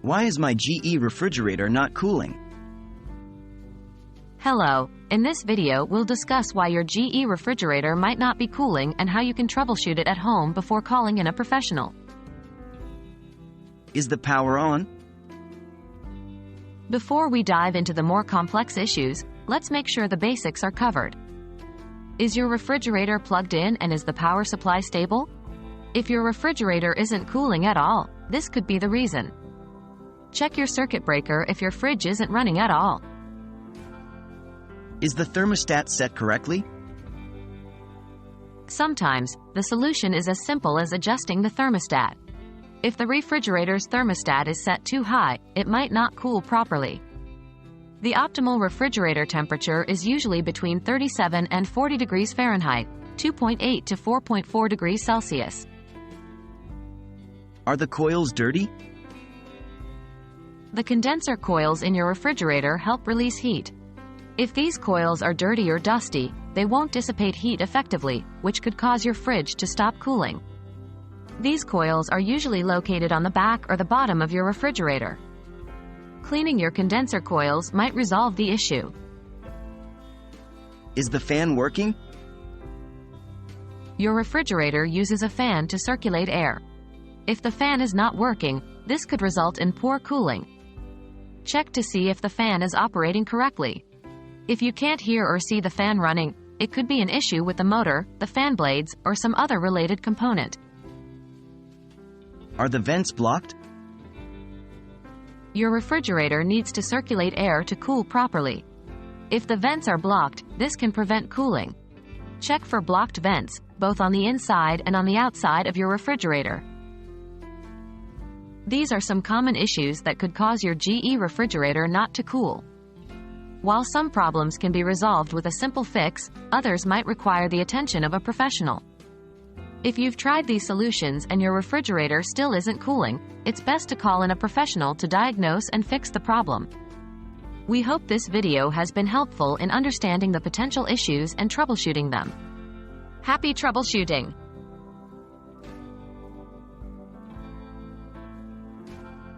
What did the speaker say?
Why is my GE refrigerator not cooling? Hello, in this video we'll discuss why your GE refrigerator might not be cooling and how you can troubleshoot it at home before calling in a professional. Is the power on? Before we dive into the more complex issues, let's make sure the basics are covered. Is your refrigerator plugged in and is the power supply stable? If your refrigerator isn't cooling at all, this could be the reason. Check your circuit breaker if your fridge isn't running at all. Is the thermostat set correctly? Sometimes, the solution is as simple as adjusting the thermostat. If the refrigerator's thermostat is set too high, it might not cool properly. The optimal refrigerator temperature is usually between 37 and 40 degrees Fahrenheit, 2.8 to 4.4 degrees Celsius. Are the coils dirty? The condenser coils in your refrigerator help release heat. If these coils are dirty or dusty, they won't dissipate heat effectively, which could cause your fridge to stop cooling. These coils are usually located on the back or the bottom of your refrigerator. Cleaning your condenser coils might resolve the issue. Is the fan working? Your refrigerator uses a fan to circulate air. If the fan is not working, this could result in poor cooling. Check to see if the fan is operating correctly. If you can't hear or see the fan running, it could be an issue with the motor, the fan blades, or some other related component. Are the vents blocked? Your refrigerator needs to circulate air to cool properly. If the vents are blocked, this can prevent cooling. Check for blocked vents, both on the inside and on the outside of your refrigerator. These are some common issues that could cause your GE refrigerator not to cool. While some problems can be resolved with a simple fix, others might require the attention of a professional. If you've tried these solutions and your refrigerator still isn't cooling, it's best to call in a professional to diagnose and fix the problem. We hope this video has been helpful in understanding the potential issues and troubleshooting them. Happy troubleshooting!